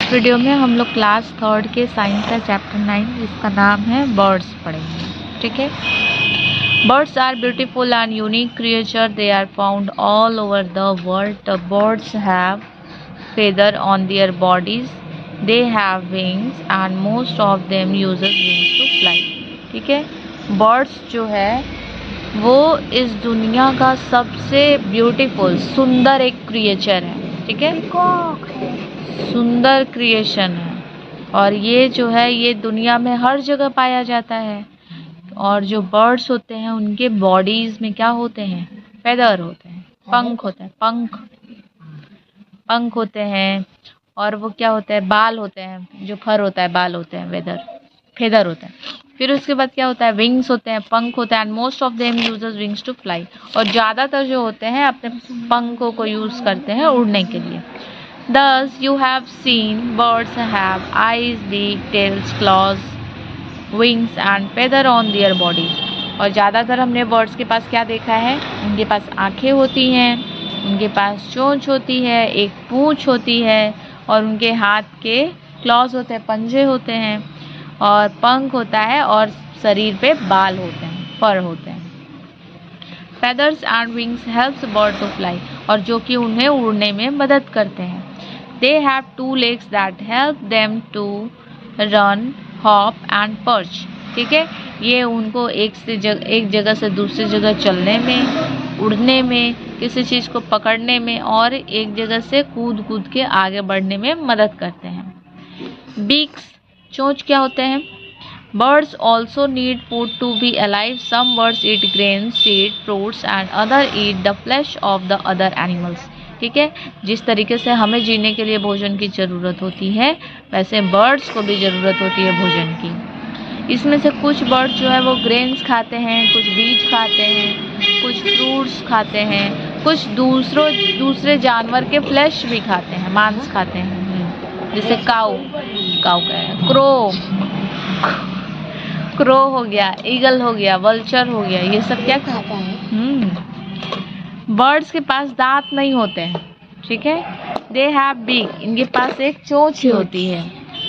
इस वीडियो में हम लोग क्लास 3 के साइंस का चैप्टर 9 जिसका नाम है बर्ड्स पढ़ेंगे। ठीक है। Birds are beautiful and unique creature. They are found all over the world. The birds have feather on their bodies. They have wings and most of them uses wings to fly. ठीक है। Birds जो है वो इस दुनिया का सबसे beautiful सुंदर एक क्रिएचर है। ठीक है, सुंदर क्रिएशन है और ये जो है ये दुनिया में हर जगह पाया जाता है। और जो बर्ड्स होते हैं उनके बॉडीज में क्या होते हैं? फेदर होते हैं, पंख होते हैं, पंख होते हैं। और वो क्या होता है? बाल होते हैं, जो फर होता है बाल होते हैं, फेदर होता है। फिर उसके बाद क्या होता है? विंग्स होते हैं, पंख होते हैं। And most of them uses wings to fly. और ज़्यादातर जो होते हैं अपने पंखों को यूज़ करते हैं उड़ने के लिए। Thus you have seen birds have eyes, beak, tails, claws, wings and feather on their bodies. और ज़्यादातर हमने बर्ड्स के पास क्या देखा है? उनके पास आँखें होती हैं, उनके पास चोंच होती है, एक पूँछ होती है और उनके हाथ के क्लॉज होते हैं, पंजे होते हैं और पंख होता है और शरीर पे बाल होते हैं, फर होते हैं। Feathers and wings helps bird to fly और जो कि उन्हें उड़ने में मदद करते हैं। They have 2 legs that help them to run, hop and perch. ठीक है, ये उनको एक जगह से दूसरी जगह चलने में, उड़ने में, किसी चीज़ को पकड़ने में और एक जगह से कूद के आगे बढ़ने में मदद करते हैं। Beaks, चोंच क्या होते हैं? Birds also need food to be alive. Some birds eat grains, seeds, fruits and other eat the flesh of the other animals. ठीक है, जिस तरीके से हमें जीने के लिए भोजन की ज़रूरत होती है वैसे बर्ड्स को भी ज़रूरत होती है भोजन की। इसमें से कुछ बर्ड्स जो है वो ग्रेन्स खाते हैं, कुछ बीज खाते हैं, कुछ फ्रूट्स खाते हैं, कुछ दूसरे जानवर के फ्लैश भी खाते हैं, मांस खाते हैं। जैसे काऊ का है, क्रो हो गया, ईगल हो गया, वल्चर हो गया, ये सब क्या खाता है? बर्ड्स के पास दांत नहीं होते हैं। ठीक है। दे हैव बीक, इनके पास एक चोंच ही होती है।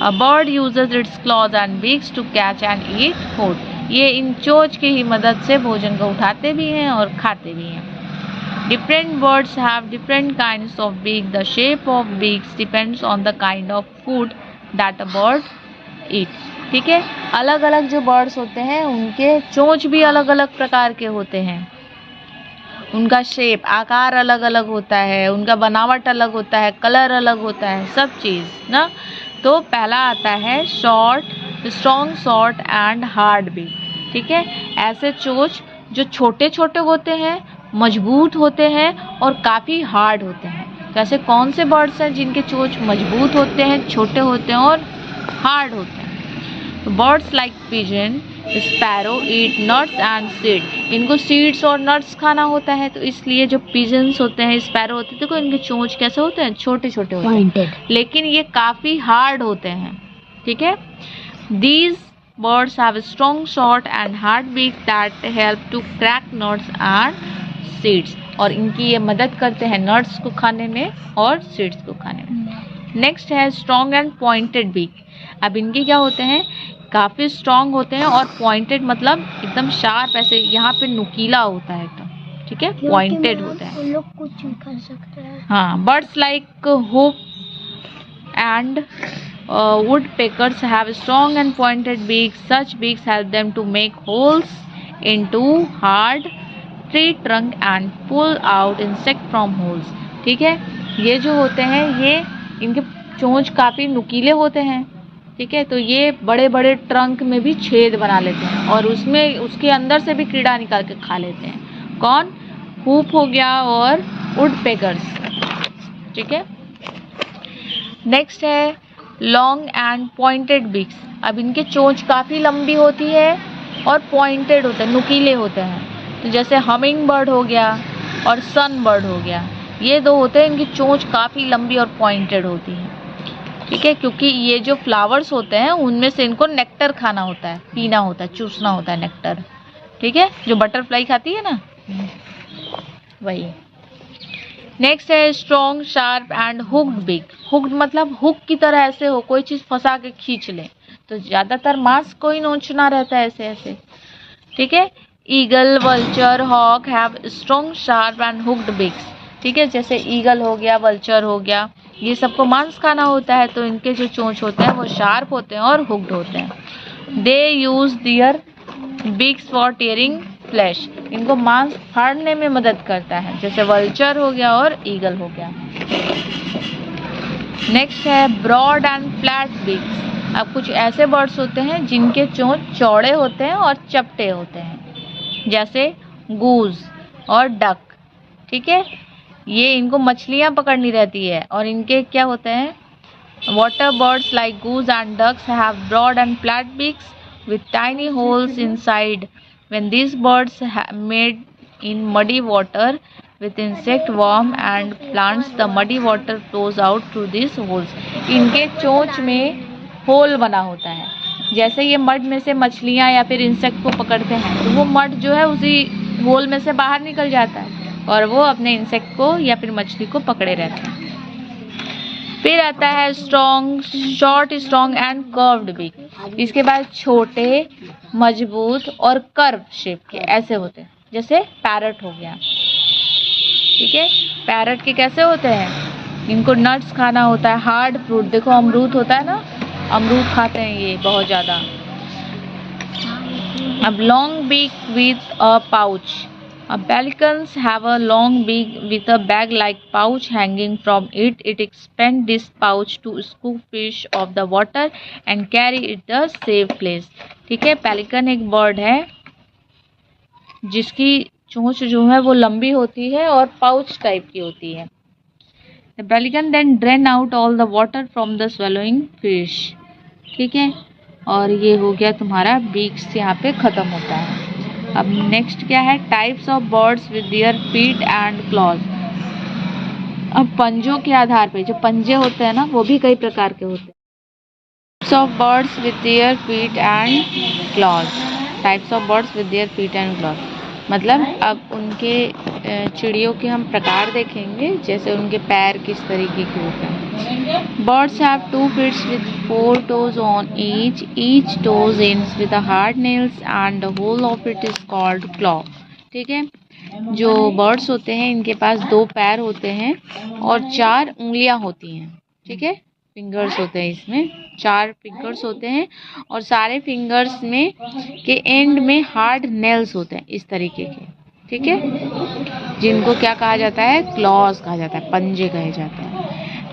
A bird uses its claws and beaks to catch and eat food. ये इन चोंच की ही मदद से भोजन को उठाते भी हैं और खाते भी हैं। Different birds have different kinds of beak. The shape of beaks depends on the kind of food that a bird eat. ठीक है, अलग अलग जो बर्ड्स होते हैं उनके चोंच भी अलग अलग प्रकार के होते हैं। उनका शेप, आकार अलग अलग होता है, उनका बनावट अलग होता है, कलर अलग होता है, सब चीज़ ना। तो पहला आता है strong, short and hard beak. ठीक है, ऐसे चोंच जो छोटे छोटे होते हैं, मजबूत होते हैं और काफ़ी हार्ड होते हैं। तो ऐसे कौन से बर्ड्स हैं जिनके चोंच मजबूत होते हैं, छोटे होते हैं और हार्ड होते हैं? Birds like pigeon, sparrow eat nuts and seed. इनको सीड्स और नट्स खाना होता है, तो इसलिए जो पिजन्स होते हैं, स्पैरो होते हैं, देखो इनके चोंच कैसे होते हैं? छोटे छोटे होते हैं, लेकिन ये काफ़ी हार्ड होते हैं। ठीक है। These birds have strong, short and hard beak that help to crack nuts and seeds. और इनकी ये मदद करते हैं नट्स को खाने में और सीड्स को खाने में। नेक्स्ट है स्ट्रॉन्ग एंड पॉइंटेड बीक। अब इनके क्या होते हैं? काफ़ी स्ट्रॉन्ग होते हैं और पॉइंटेड मतलब एकदम शार्प, ऐसे यहाँ पे नुकीला होता है एकदम। ठीक है, पॉइंटेड होता है। लोग कुछ भी कर सकते हैं। हाँ, birds like hope and woodpeckers have strong and pointed beaks. Such beaks help them to make holes into hard tree trunk and pull out insect from holes. ठीक है, ये जो होते हैं ये इनके चोंच काफ़ी नुकीले होते हैं। ठीक है, तो ये बड़े बड़े ट्रंक में भी छेद बना लेते हैं और उसके अंदर से भी कीड़ा निकाल के खा लेते हैं। कौन? हुप हो गया और वुडपेकर्स। ठीक है। नेक्स्ट है लॉन्ग एंड पॉइंटेड बीक्स। अब इनके चोंच काफ़ी लंबी होती है और पॉइंटेड होते हैं, नुकीले होते हैं। तो जैसे हमिंग बर्ड हो गया और सन बर्ड हो गया, ये दो होते हैं, इनकी चोंच काफ़ी लंबी और पॉइंटेड होती है। ठीक है, क्योंकि ये जो फ्लावर्स होते हैं उनमें से इनको नेक्टर खाना होता है, पीना होता है, चूसना होता है नेक्टर। ठीक है, जो बटरफ्लाई खाती है ना, वही। नेक्स्ट है स्ट्रॉन्ग, शार्प एंड हुक्ड बिक। हुक्ड मतलब हुक की तरह ऐसे हो, कोई चीज फंसा के खींच ले, तो ज्यादातर मांस को ही नोचना रहता है ऐसे ऐसे, ठीक है। Eagle, vulture, hawk have strong, sharp and hooked beaks, ठीक है। जैसे ईगल हो गया, वल्चर हो गया, ये सबको मांस खाना होता है, तो इनके जो चोंच होते हैं वो शार्प होते हैं और हुक्ड होते हैं। They use their beaks for tearing flesh, इनको मांस फाड़ने में मदद करता है, जैसे वल्चर हो गया और ईगल हो गया। नेक्स्ट है ब्रॉड एंड फ्लैट बिक्स। अब कुछ ऐसे बर्ड्स होते हैं जिनके चोंच चौड़े होते हैं और चपटे होते हैं, जैसे गूज और डक, ठीक है। ये इनको मछलियां पकड़नी रहती है और इनके क्या होते हैं, water birds like goose and ducks have broad and flat beaks with tiny holes inside. When these birds made in muddy water with insect, worm and plants, the muddy water flows out through these holes. इनके चोंच में whole बना होता है, जैसे ये mud में से मछलियाँ या फिर इंसेक्ट को पकड़ते हैं तो वो मड जो है उसी होल में से बाहर निकल जाता है और वो अपने इंसेक्ट को या फिर मछली को पकड़े रहते हैं। फिर आता है strong, short, strong and curved बिक। इसके बाद छोटे, मजबूत और कर्व शेप के ऐसे होते हैं, जैसे पैरट हो गया, ठीक है। पैरट के कैसे होते हैं, इनको नट्स खाना होता है, हार्ड फ्रूट, देखो अमरूद होता है ना, अमरूद खाते हैं ये बहुत ज़्यादा। अब लॉन्ग बिक with a pouch. Pelicans have a long beak with a bag-like pouch hanging from it. It expands this pouch to scoop fish off the water and carry it to a safe place. ठीक है, pelican एक bird है जिसकी चोंच जो है वो लंबी होती है और पाउच टाइप की होती है। The pelican then drain out all the water from the swallowing fish. ठीक है, और ये हो गया तुम्हारा बीक्स यहाँ पे खत्म होता है। अब नेक्स्ट क्या है, types of birds with their feet and clause. अब पंजों के आधार पे, जो पंजे होते हैं ना वो भी कई प्रकार के होते हैं। Types of birds with their feet and clause. Types of birds with their feet and clause मतलब अब उनके चिड़ियों के हम प्रकार देखेंगे, जैसे उनके पैर किस तरीके के होते हैं। Birds have 2 feet with 4 toes on each. Each toes ends with a hard nails and the whole of it is called claw. ठीक है, जो बर्ड्स होते हैं इनके पास 2 पैर होते हैं और 4 उंगलियां होती हैं, ठीक है, फिंगर्स होते हैं, इसमें 4 फिंगर्स होते हैं और सारे फिंगर्स में के एंड में हार्ड नेल्स होते हैं इस तरीके के, ठीक है, जिनको क्या कहा जाता है, क्लॉज कहा जाता है, पंजे कहे जाते हैं।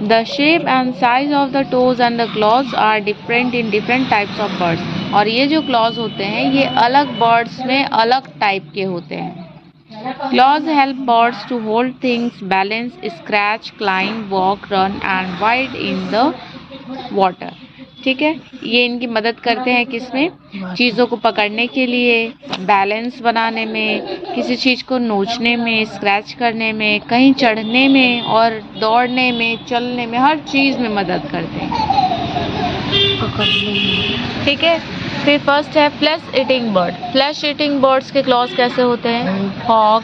The shape and size of the toes and the claws are different in different types of birds. और ये जो claws होते हैं ये अलग birds में अलग टाइप के होते हैं। Claws help birds to hold things, balance, scratch, climb, walk, run and wide in the water. ठीक है, ये इनकी मदद करते हैं किसमें, चीज़ों को पकड़ने के लिए, बैलेंस बनाने में, किसी चीज़ को नोचने में, स्क्रैच करने में, कहीं चढ़ने में और दौड़ने में, चलने में, हर चीज़ में मदद करते हैं, ठीक है। फिर फर्स्ट है flesh eating bird. Flesh eating birds के क्लॉज कैसे होते हैं, hawk,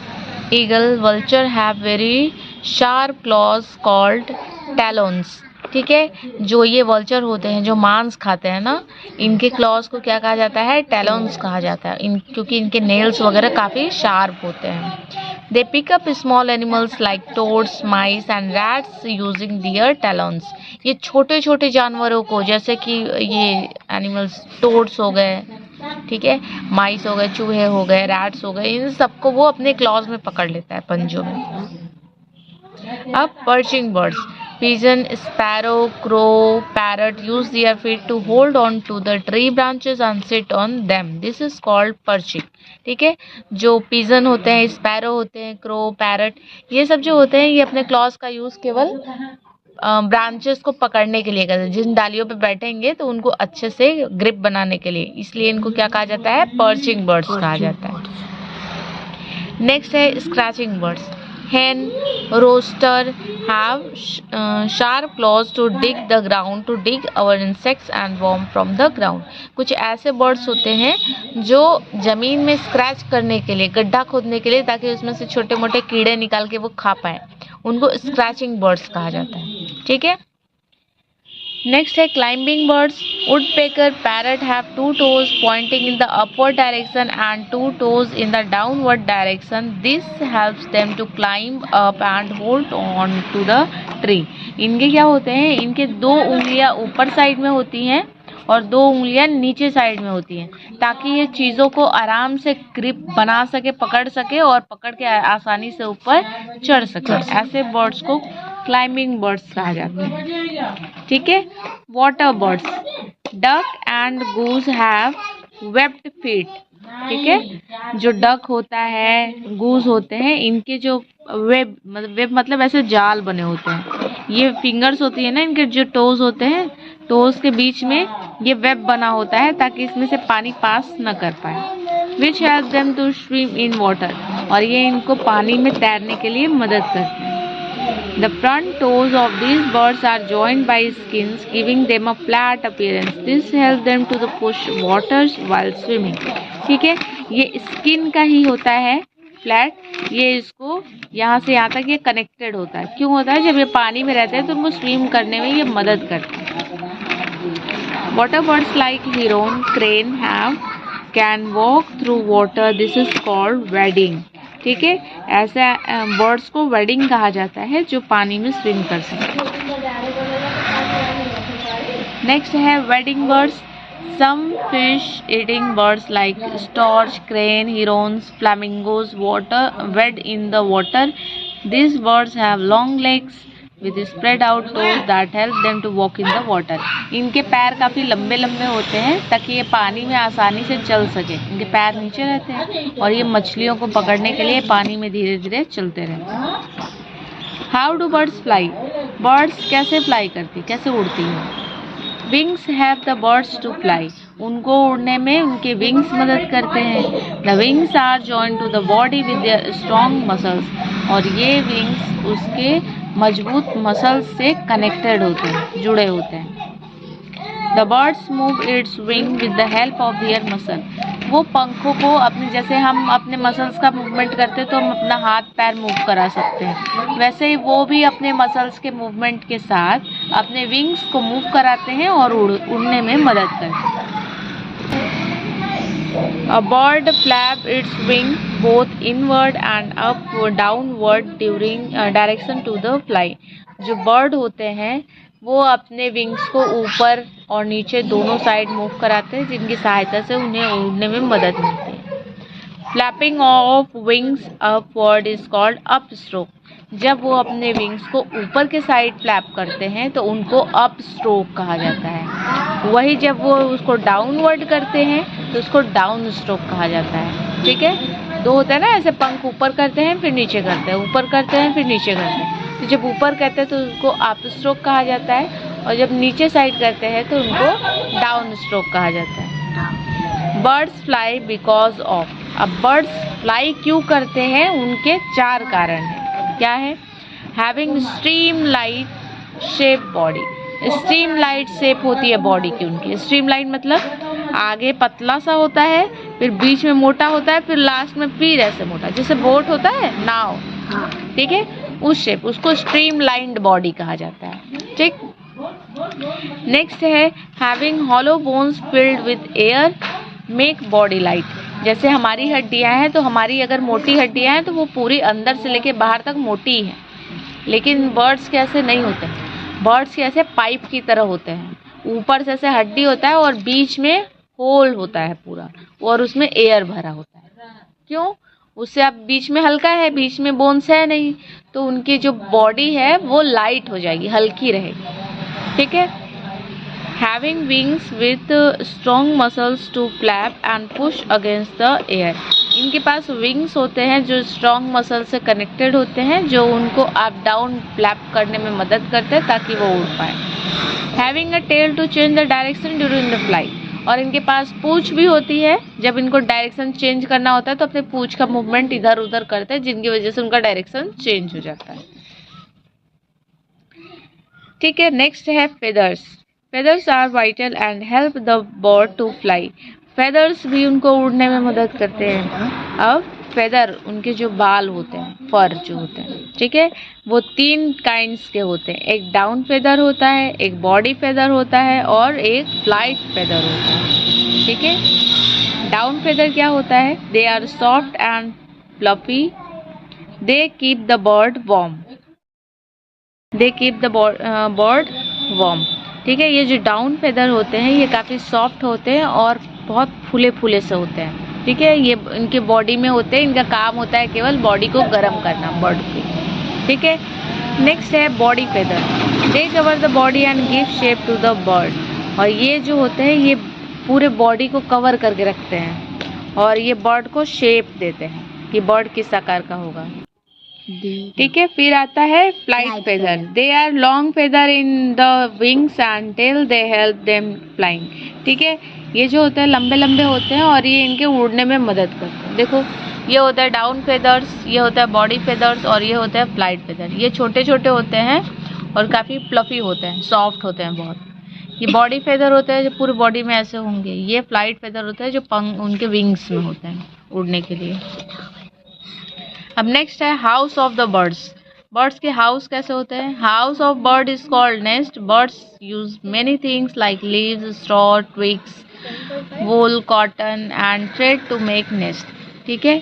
eagle, vulture have very sharp claws called talons. ठीक है, जो ये वल्चर होते हैं जो मांस खाते हैं ना, इनके क्लॉज को क्या कहा जाता है, टैलोन्स कहा जाता है, क्योंकि इनके नेल्स वगैरह काफ़ी शार्प होते हैं। They pick up small animals like toads, mice and rats using their talons. ये छोटे छोटे जानवरों को, जैसे कि ये एनिमल्स टोड्स हो गए, ठीक है, माइस हो गए, चूहे हो गए, रैट्स हो गए, इन सबको वो अपने क्लॉज में पकड़ लेता है, पंजों में। अब perching birds, pigeon, sparrow, crow, parrot use their feet to hold on to the tree branches and sit on them. This is called perching. ठीक है, जो pigeon होते हैं, sparrow होते हैं, crow, parrot, ये सब जो होते हैं ये अपने claws का यूज केवल ब्रांचेस को पकड़ने के लिए करते हैं। जिन डालियों पे बैठेंगे तो उनको अच्छे से ग्रिप बनाने के लिए, इसलिए इनको क्या कहा जाता है, पर्चिंग बर्ड्स कहा जाता है। नेक्स्ट है scratching birds. Hen, rooster have sharp claws to dig the ground, to dig our insects and worm from the ground. कुछ ऐसे बर्ड्स होते हैं जो जमीन में स्क्रैच करने के लिए, गड्ढा खोदने के लिए, ताकि उसमें से छोटे मोटे कीड़े निकाल के वो खा पाए, उनको स्क्रैचिंग बर्ड्स कहा जाता है, ठीक है। नेक्स्ट है climbing birds. Woodpecker, parrot have 2 toes pointing in the upward direction and 2 toes in the downward direction. This helps them to climb up and hold on to the tree. इनके क्या होते हैं, इनके 2 उंगलियां ऊपर साइड में होती हैं और 2 उंगलियां नीचे साइड में होती हैं, ताकि ये चीज़ों को आराम से ग्रिप बना सके, पकड़ सके और पकड़ के आसानी से ऊपर चढ़ सके। ऐसे बर्ड्स को क्लाइंबिंग बर्ड्स कहा जाता है, ठीक है। Water birds. Duck and goose have webbed feet, ठीक है। जो डक होता है, गूज होते हैं, इनके जो वेब मतलब ऐसे जाल बने होते हैं। ये फिंगर्स होती है ना, इनके जो टोज होते हैं, टोज के बीच में ये वेब बना होता है ताकि इसमें से पानी पास न कर पाए। Which help them to swim in water, और ये इनको पानी में तैरने के लिए मदद करते हैं। The front toes of these birds are joined by skins, giving them a flat appearance. This helps them to push waters while swimming. ठीक है, ये स्किन का ही होता है फ्लैट, ये इसको यहाँ से यहाँ तक ये कनेक्टेड होता है। क्यों होता है, जब ये पानी में रहते हैं तो उनको स्विम करने में ये मदद करता है। Water birds like heron, crane can walk through water. This is called wading. ठीक है, ऐसा बर्ड्स को वेडिंग कहा जाता है जो पानी में स्विम कर सकते हैं। नेक्स्ट है wading birds. Some fish eating birds like stork, crane, herons, flamingos wade in the water. These birds have long legs with spread out toes that help them to walk in the water. इनके पैर काफ़ी लंबे लंबे होते हैं ताकि ये पानी में आसानी से चल सके। इनके पैर नीचे रहते हैं और ये मछलियों को पकड़ने के लिए पानी में धीरे धीरे चलते रहते हैं। How do birds fly? Birds कैसे फ्लाई करती, कैसे उड़ती हैं? Wings have the birds to fly. उनको उड़ने में उनके विंग्स मदद करते हैं। The wings are joined to the body with their strong muscles, और ये विंग्स उसके मजबूत मसल्स से कनेक्टेड होते हैं, जुड़े होते हैं। The birds move it's wing with the help of their muscle. वो पंखों को अपने, जैसे हम अपने मसल्स का मूवमेंट करते हैं तो हम अपना हाथ पैर मूव करा सकते हैं, वैसे ही वो भी अपने मसल्स के मूवमेंट के साथ अपने विंग्स को मूव कराते हैं और उड़ने में मदद करते हैं। A bird flap its wing both inward and upward, downward during direction to the fly. जो बर्ड होते हैं वो अपने विंग्स को ऊपर और नीचे दोनों साइड मूव कराते हैं, जिनकी सहायता से उन्हें उड़ने में मदद मिलती है। Flapping of wings upward is called up stroke. जब वो अपने विंग्स को ऊपर के साइड फ्लैप करते हैं तो उनको अप स्ट्रोक कहा जाता है। वही जब वो उसको डाउनवर्ड करते हैं तो उसको डाउन स्ट्रोक कहा जाता है, ठीक है। दो होता है ना, ऐसे पंख ऊपर करते हैं फिर नीचे करते हैं, ऊपर करते हैं फिर नीचे करते हैं। तो जब ऊपर करते हैं तो उसको अप स्ट्रोक कहा जाता है, और जब नीचे साइड करते हैं तो उनको डाउन स्ट्रोक कहा जाता है। Birds fly because of. अब बर्ड्स फ्लाई क्यों करते हैं, उनके 4 कारण हैं। क्या है? Having stream light shape body. Stream light shape होती है बॉडी की उनकी। स्ट्रीम लाइट मतलब आगे पतला सा होता है, फिर बीच में मोटा होता है, फिर लास्ट में फिर ऐसे मोटा, जैसे बोट होता है, नाव, ठीक है, उस शेप, उसको स्ट्रीम लाइन्ड बॉडी कहा जाता है, ठीक। नेक्स्ट है having hollow bones filled with air make body light. जैसे हमारी हड्डियां हैं, तो हमारी अगर मोटी हड्डियां हैं तो वो पूरी अंदर से लेके बाहर तक मोटी है, लेकिन बर्ड्स के ऐसे नहीं होते हैं। बर्ड्स के ऐसे पाइप की तरह होते हैं, ऊपर से ऐसे हड्डी होता है और बीच में होल होता है पूरा, और उसमें एयर भरा होता है। क्यों? उससे आप बीच में हल्का है, बीच में बोन्स है नहीं, तो उनकी जो बॉडी है वो लाइट हो जाएगी, हल्की रहेगी, ठीक है। Having wings with strong muscles to flap and push against the air. इनके पास विंग्स होते हैं जो स्ट्रॉन्ग मसल से कनेक्टेड होते हैं, जो उनको अप डाउन फ्लैप करने में मदद करते हैं ताकि वो उड़ पाए। Having a tail to change the direction during the flight. और इनके पास पूंछ भी होती है, जब इनको डायरेक्शन चेंज करना होता है तो अपने पूंछ का मूवमेंट इधर उधर करते हैं, जिनकी वजह से उनका डायरेक्शन चेंज हो जाता है, ठीक है। नेक्स्ट है feathers. Feathers are vital and help the bird to fly. Feathers भी उनको उड़ने में मदद करते हैं। अब फेदर, उनके जो बाल होते हैं, फर जो होते हैं, ठीक है, वो 3 काइंड्स के होते हैं। एक डाउन फेदर होता है, एक बॉडी फेदर होता है और एक फ्लाइट फेदर होता है, ठीक है। डाउन फेदर क्या होता है? They are soft and fluffy, they keep the bird warm, they keep the bird warm, ठीक है। ये जो डाउन फेदर होते हैं ये काफ़ी सॉफ्ट होते हैं और बहुत फूले फूले से होते हैं, ठीक है। ये इनके बॉडी में होते हैं, इनका काम होता है केवल बॉडी को गर्म करना बर्ड की, ठीक है। नेक्स्ट है body feather, they cover the body and give shape to the bird. और ये जो होते हैं ये पूरे बॉडी को कवर करके रखते हैं और ये बर्ड को शेप देते हैं कि बर्ड किस आकार का होगा, ठीक है। फिर आता है flight feather, they are long feather in the wings and tail, they help them flying, ठीक है। ये जो होते हैं लंबे लंबे होते हैं और ये इनके उड़ने में मदद करते हैं। देखो ये होता है डाउन फेदर्स, ये होता है बॉडी फेदर्स और ये होता है फ्लाइट फेदर। ये छोटे छोटे होते हैं और काफ़ी फ्लफी होते हैं, सॉफ्ट होते हैं बहुत। ये बॉडी फेदर होते हैं जो पूरी बॉडी में ऐसे होंगे, ये फ्लाइट फेदर होते हैं जो पंख उनके विंग्स में होते हैं उड़ने के लिए। अब नेक्स्ट है house of the birds. Birds के हाउस कैसे होते हैं? House of bird is called nest. Birds use many things like leaves, straw, twigs, wool, cotton and thread to make nest, ठीक है।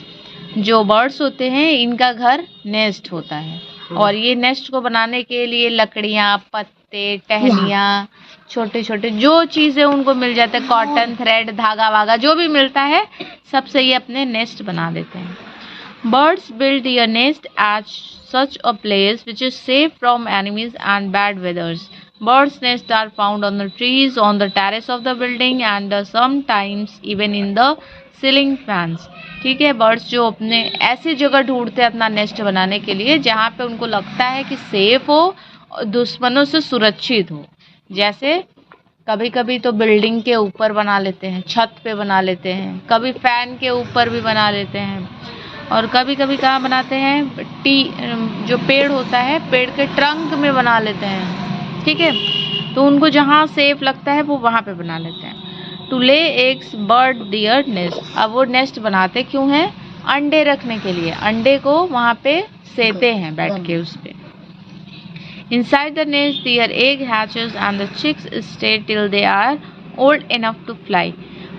जो बर्ड्स होते हैं इनका घर नेस्ट होता है और ये नेस्ट को बनाने के लिए लकड़ियाँ, पत्ते, टहनियाँ, छोटे छोटे जो चीज़ें उनको मिल जाते हैं, कॉटन, थ्रेड, धागा वागा जो भी मिलता है सबसे ये अपने नेस्ट बना देते हैं। Birds build their nest at such a place which is safe from enemies and bad weathers. Birds' nests are found on the trees, on the terrace of the building and sometimes even in the ceiling fans. ठीक है, birds जो अपने ऐसी जगह ढूंढते हैं अपना nest बनाने के लिए जहाँ पे उनको लगता है कि सेफ हो और दुश्मनों से सुरक्षित हो। जैसे कभी कभी तो बिल्डिंग के ऊपर बना लेते हैं, छत पे बना लेते हैं, कभी फैन के ऊपर भी बना लेते हैं और कभी कभी कहाँ बनाते हैं, जो पेड़ होता है पेड़ के ट्रंक में बना लेते हैं, ठीक है। तो उनको जहाँ सेफ लगता है वो वहाँ पे बना लेते हैं। To lay eggs bird their nest. अब वो नेस्ट बनाते क्यों हैं? अंडे रखने के लिए, अंडे को वहाँ पे सेते हैं बैठ के उस पे। Inside the nest their egg hatches and the chicks stay till they are old enough to fly.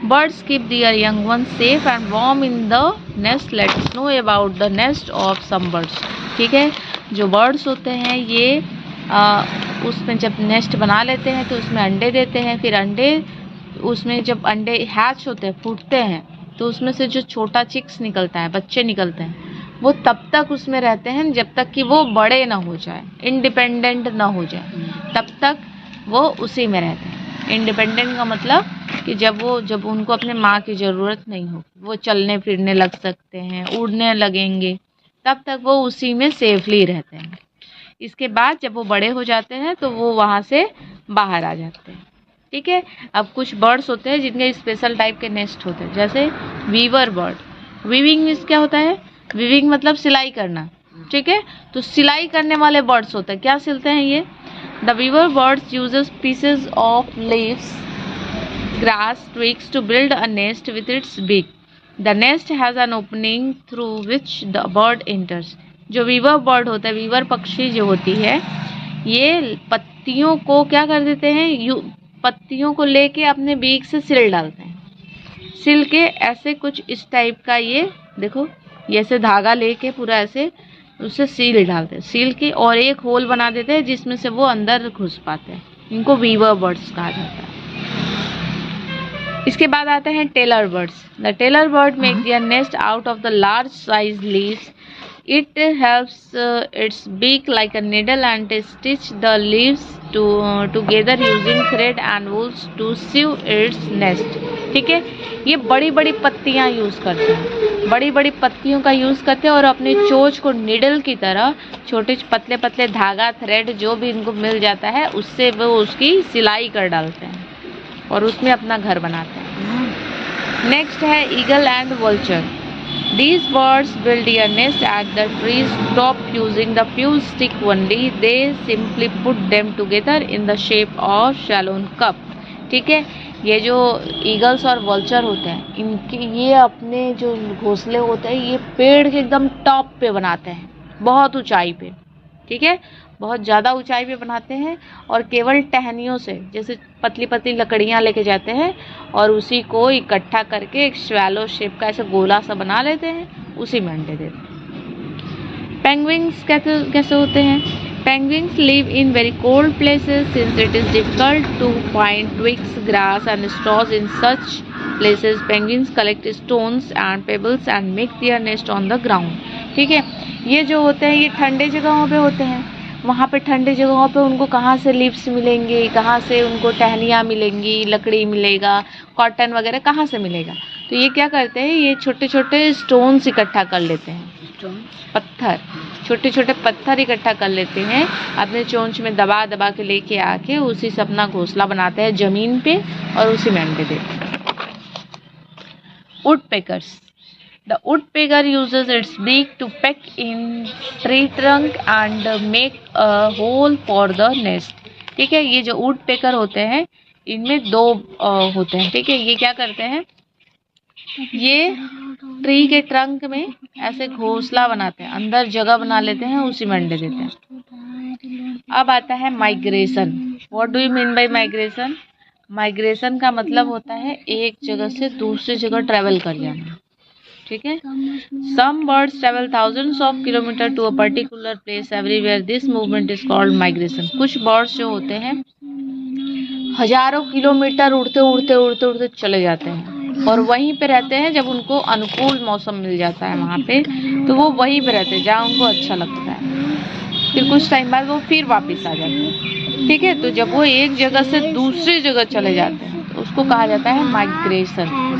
Birds keep their young ones safe and warm in the nest. Let's know about the nest of some birds. ठीक है, जो birds होते हैं ये उसमें जब nest बना लेते हैं तो उसमें अंडे देते हैं। फिर अंडे उसमें जब अंडे हैच होते हैं, फूटते हैं, तो उसमें से जो छोटा चिक्स निकलता है, बच्चे निकलते हैं, वो तब तक उसमें रहते हैं जब तक कि वो बड़े ना हो जाए, इंडिपेंडेंट ना हो जाए, तब तक वो उसी में रहते हैं। इंडिपेंडेंट का मतलब कि जब उनको अपने माँ की ज़रूरत नहीं हो, वो चलने फिरने लग सकते हैं, उड़ने लगेंगे, तब तक वो उसी में सेफली रहते हैं। इसके बाद जब वो बड़े हो जाते हैं तो वो वहाँ से बाहर आ जाते हैं, ठीक है। अब कुछ बर्ड्स होते हैं जिनके स्पेशल टाइप के नेस्ट होते हैं, जैसे वीवर बर्ड। वीविंग मीन्स क्या होता है? वीविंग मतलब सिलाई करना, ठीक है। तो सिलाई करने वाले बर्ड्स होते हैं, क्या सिलते हैं ये? The weaver birds uses pieces of leaves, grass, twigs to build a nest with its beak. The nest has an opening through which the bird enters. जो वीवर बर्ड होता है, वीवर पक्षी जो होती है, ये पत्तियों को क्या कर देते हैं? पत्तियों को लेके अपने बीक से सिल डालते हैं। सिल के ऐसे कुछ इस टाइप का, ये देखो, ये ऐसे धागा लेके पूरा ऐसे उससे सील डालते हैं, सील के और एक होल बना देते हैं जिसमें से वो अंदर घुस पाते हैं। इनको वीवर बर्ड्स कहा जाता है। इसके बाद आते हैं tailor birds. The tailor bird make their nest out of the large size leaves. It helps its beak like a needle and stitch the leaves together using thread and wool to sew its nest. ठीक है, ये बड़ी बड़ी पत्तियाँ use करते हैं, बड़ी बड़ी पत्तियों का यूज़ करते हैं और अपने चोंच को निडल की तरह छोटे पतले पतले धागा, थ्रेड जो भी इनको मिल जाता है उससे वो उसकी सिलाई कर डालते हैं और उसमें अपना घर बनाते हैं। नेक्स्ट है eagle and vulture. These birds build their nest at the trees top using the fuse stick only. They simply put them together in the shape of shallow cup. ठीक है, ये जो ईगल्स और वल्चर होते हैं, इनके ये अपने जो घोंसले होते हैं ये पेड़ के एकदम टॉप पे बनाते हैं, बहुत ऊंचाई पे, ठीक है, बहुत ज़्यादा ऊंचाई पे बनाते हैं। और केवल टहनियों से, जैसे पतली पतली लकड़ियाँ लेके जाते हैं और उसी को इकट्ठा करके एक स्वैलो शेप का ऐसे गोला सा बना लेते हैं, उसी में अंडे देते हैं। पेंगुइन्स कैसे होते हैं? Penguins live in very cold places since it is difficult to find twigs, grass and straws in such places. Penguins collect stones and pebbles and make their nest on the ground. ठीक है, ये जो होते हैं ये ठंडे जगहों पे होते हैं। वहाँ पे ठंडे जगहों पे उनको कहाँ से लीव्स मिलेंगे, कहाँ से उनको टहनियाँ मिलेंगी, लकड़ी मिलेगा, कॉटन वगैरह कहाँ से मिलेगा? तो ये क्या करते हैं, ये छोटे छोटे स्टोन्स इकट्ठा कर लेते हैं, पत्थर, छोटे छोटे पत्थर इकट्ठा कर लेते हैं, अपने चोंच में दबा दबा के लेके आके उसी से अपना घोंसला बनाते हैं जमीन पे और उसी में अंडे देते हैं। Woodpeckers. The woodpecker uses its beak to peck in tree trunk and make a hole for the nest. ठीक है, ये जो woodpecker होते हैं इनमें दो होते हैं, ठीक है, ये क्या करते हैं, ये ट्री के ट्रंक में ऐसे घोंसला बनाते हैं, अंदर जगह बना लेते हैं, उसी में अंडे देते हैं। अब आता है migration. What do you mean by migration? Migration का मतलब होता है एक जगह से दूसरी जगह ट्रेवल कर जाना, ठीक है। Some birds travel thousands of kilometre to a particular place everywhere, this movement is called migration. कुछ बर्ड्स जो होते हैं हजारों किलोमीटर उड़ते उड़ते उड़ते उड़ते चले जाते हैं और वहीं पे रहते हैं। जब उनको अनुकूल मौसम मिल जाता है वहाँ पे, तो वो वहीं पे रहते हैं जहाँ उनको अच्छा लगता है। फिर कुछ टाइम बाद वो फिर वापस आ जाते हैं, ठीक है। तो जब वो एक जगह से दूसरी जगह चले जाते हैं तो उसको कहा जाता है migration.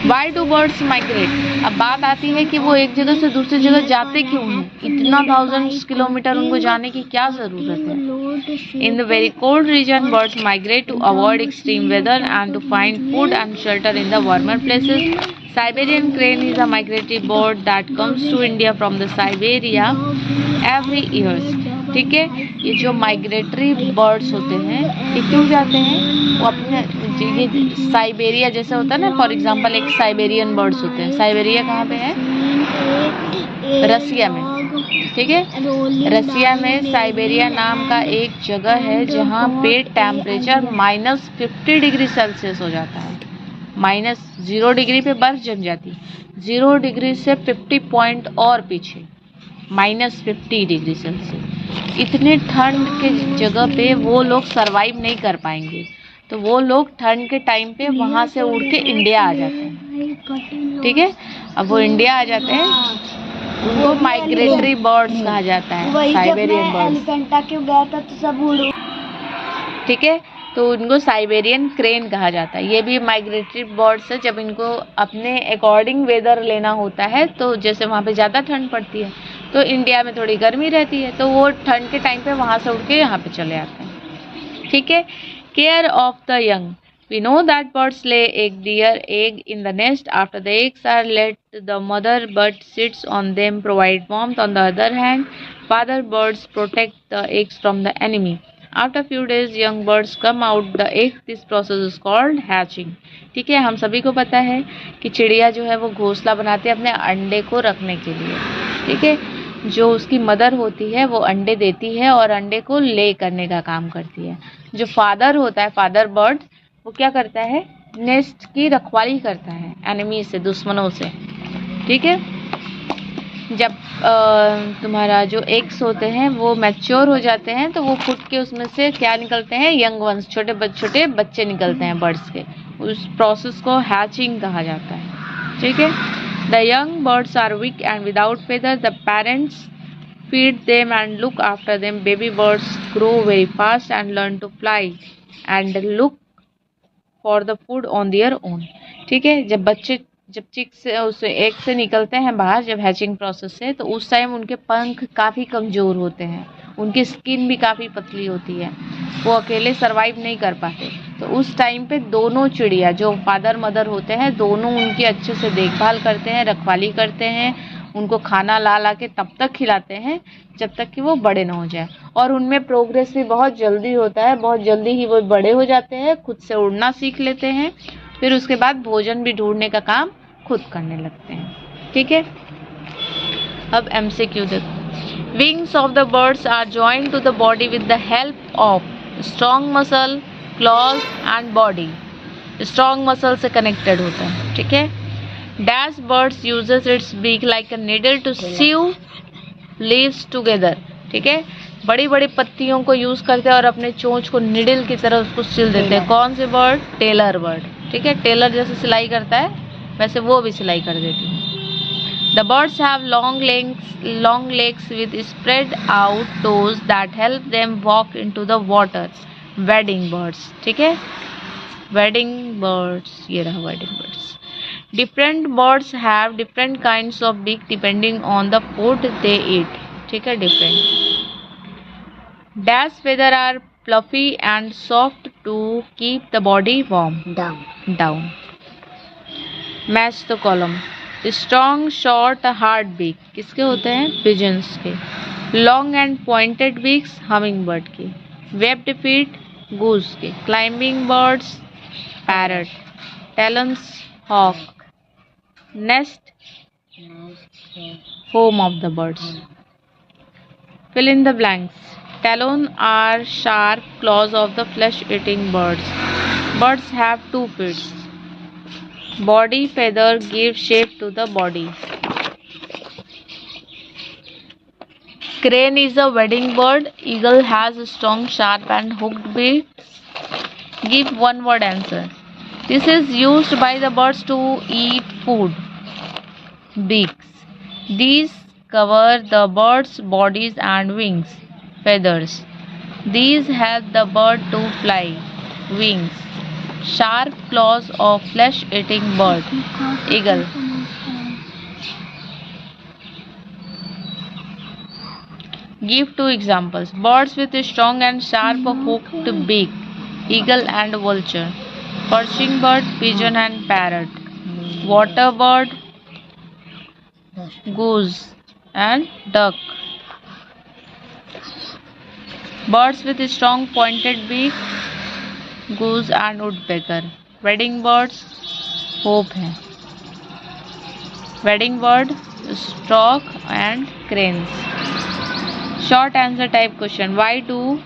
Why do birds migrate? अब बात आती है कि वो एक जगह से दूसरी जगह जाते क्यों हैं, इतना थाउजेंड्स किलोमीटर उनको जाने की क्या जरूरत है? In the very cold region, birds migrate to avoid extreme weather and to find food and shelter in the warmer places. Siberian crane is a migratory bird that comes to India from the Siberia every year. ठीक है, ये जो migratory birds होते हैं ये क्यों जाते हैं, वो अपने ये साइबेरिया जैसे होता है ना, फॉर एग्जांपल एक साइबेरियन बर्ड्स होते हैं। साइबेरिया कहाँ पे है? रसिया में, ठीक है। रसिया में साइबेरिया नाम का एक जगह है जहाँ पे टेम्परेचर -50 डिग्री सेल्सियस हो जाता है, -0 डिग्री पे बर्फ जम जाती है, 0 डिग्री से 50 पॉइंट और पीछे -50 डिग्री सेल्सियस। इतने ठंड के जगह पे वो लोग सरवाइव नहीं कर पाएंगे, तो वो लोग ठंड के टाइम पे वहाँ से उड़ के इंडिया आ जाते हैं, ठीक है। अब वो इंडिया आ जाते हैं, उनको माइग्रेटरी बर्ड्स कहा जाता है, साइबेरियन बर्ड्स, ठीक है। तो उनको साइबेरियन क्रेन कहा जाता है। ये भी माइग्रेटरी बर्ड्स है। जब इनको अपने अकॉर्डिंग वेदर लेना होता है, तो जैसे वहाँ पे ज़्यादा ठंड पड़ती है तो इंडिया में थोड़ी गर्मी रहती है, तो वो ठंड के टाइम पे वहाँ से उड़ के यहाँ पे चले आते हैं, ठीक है। Care of the young. We know that birds lay their egg in the nest. After the eggs are laid, the mother bird sits on them, provide warmth. On the other hand, father birds protect the eggs from the enemy. After few days, young birds come out the egg. This process is called hatching. ठीक है, हम सभी को पता है कि चिड़िया जो है वो घोंसला बनाती है अपने अंडे को रखने के लिए, ठीक है। जो उसकी मदर होती है वो अंडे देती है और अंडे को ले करने का काम करती है। जो फादर होता है, फादर बर्ड, वो क्या करता है, नेस्ट की रखवाली करता है एनिमी से, दुश्मनों से, ठीक है। जब तुम्हारा जो एग्स होते हैं वो मैच्योर हो जाते हैं तो वो फूट के उसमें से क्या निकलते हैं, यंग वंस, छोटे बच्चे निकलते हैं बर्ड्स के। उस प्रोसेस को हैचिंग कहा जाता है, ठीक है। The young birds are weak and without feather, the parents feed them and look after them. Baby birds grow very fast and learn to fly and look for the food on their own. ठीक है, जब चिक से उस egg से निकलते हैं बाहर, जब हैचिंग प्रोसेस से, तो उस टाइम उनके पंख काफ़ी कमज़ोर होते हैं, उनकी स्किन भी काफ़ी पतली होती है, वो अकेले सरवाइव नहीं कर पाते। तो उस टाइम पे दोनों चिड़िया जो फादर मदर होते हैं, दोनों उनकी अच्छे से देखभाल करते हैं, रखवाली करते हैं उनको खाना ला ला के तब तक खिलाते हैं जब तक कि वो बड़े ना हो जाए, और उनमें प्रोग्रेस भी बहुत जल्दी होता है, बहुत जल्दी ही वो बड़े हो जाते हैं, खुद से उड़ना सीख लेते हैं, फिर उसके बाद भोजन भी ढूंढने का काम खुद करने लगते हैं। ठीक है, अब MCQ देखो। Wings of the birds are joined to the body with the help of strong muscle, claws and body. Strong muscle से connected होता है। ठीक है, Dash birds uses its beak like a needle to sew leaves together. ठीक है, बड़ी बड़ी पत्तियों को यूज करते हैं और अपने चोंच को निडल की तरह उसको सिल देते हैं। कौन से बर्ड? Tailor bird. ठीक है, टेलर जैसे सिलाई करता है वैसे वो भी सिलाई कर देती है। The birds have long legs with spread out toes that help them walk into the water. Wading birds. ठीक है, wading birds, ये रहा wading birds. Different birds have different kinds of beak depending on the food they eat. ठीक है, different. Dash feather are fluffy and soft to keep the body warm. Down. Match the column. Strong, short, hard beak किसके होते हैं? Pigeons के. Long and pointed beaks hummingbird के. Webbed feet goose के. Climbing birds parrot. Talons hawk. Nest home of the birds. Fill in the blanks. Talons are sharp claws of the flesh-eating birds. Birds have 2 feet. Body feather gives shape to the body. Crane is a wading bird. Eagle has a strong, sharp and hooked beak. Give one word answer. This is used by the birds to eat food. Beaks. These cover the bird's bodies and wings. Feathers. These help the bird to fly. Wings. Sharp claws of flesh-eating bird. Eagle. Give 2 examples. Birds with a strong and sharp hooked beak. Eagle and vulture. Perching bird, pigeon and parrot. Water bird, goose and duck. Birds with a strong pointed beak. Goose and woodpecker. Wedding birds hope है. Wedding bird stork and cranes. Short answer type question. Why do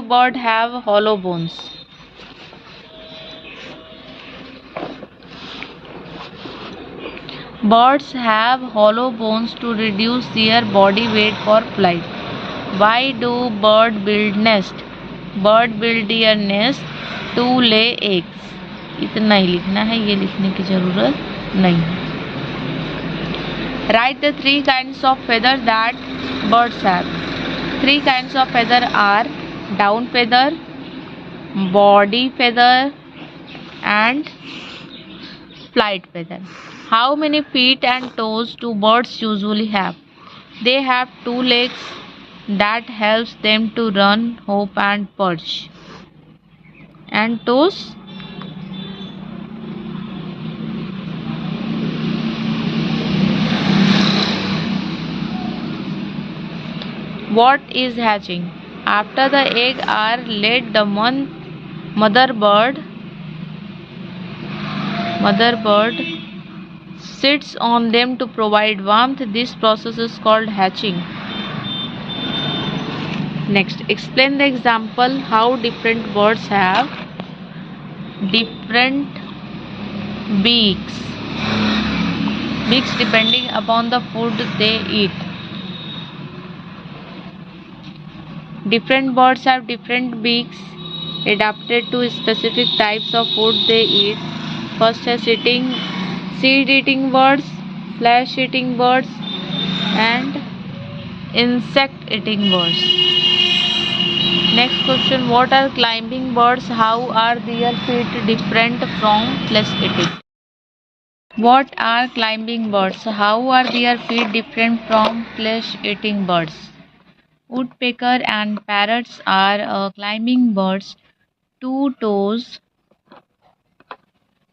bird have hollow bones? Birds have hollow bones to reduce their body weight for flight. Why do bird build nest? Bird build their nest to lay eggs. इतना ही लिखना है, ये लिखने की जरूरत नहीं है. Write the 3 kinds of feather that birds have. 3 kinds of feather are down feather, body feather and flight feather. How many feet and toes do birds usually have? They have 2 legs that helps them to run, hop and perch. And toes? What is hatching? After the egg are laid, the mother bird sits on them to provide warmth. This process is called hatching. Next, explain the example how different birds have different beaks depending upon the food they eat. Different birds have different beaks adapted to specific types of food they eat. First है seed eating birds, flesh eating birds and insect eating birds. Next question, what are climbing birds? How are their feet different from flesh eating? What are climbing birds? How are their feet different from flesh eating birds? Woodpecker and parrots are climbing birds. 2 toes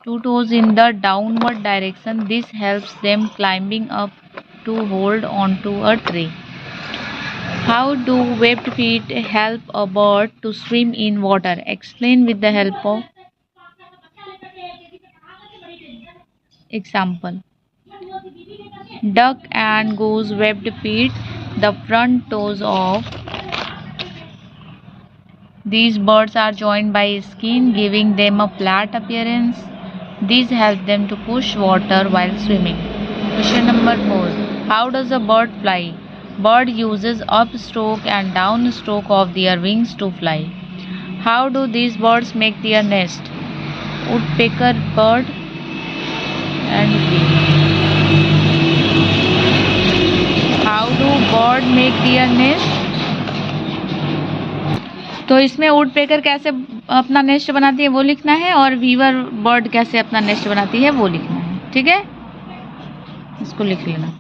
2 toes in the downward direction. This helps them climbing up to hold onto a tree. How do webbed feet help a bird to swim in water? Explain with the help of example. Duck and goose webbed feet, the front toes of these birds are joined by skin, giving them a flat appearance. These help them to push water while swimming. Question number 4. How does a bird fly? Bird uses upstroke and downstroke of their wings to fly. How do these birds make their nest? Woodpecker bird and bee. How do bird make their nest? तो इसमें woodpecker कैसे अपना nest बनाती है वो लिखना है, और वीवर बर्ड कैसे अपना नेस्ट बनाती है वो लिखना है। ठीक है, इसको लिख लेना।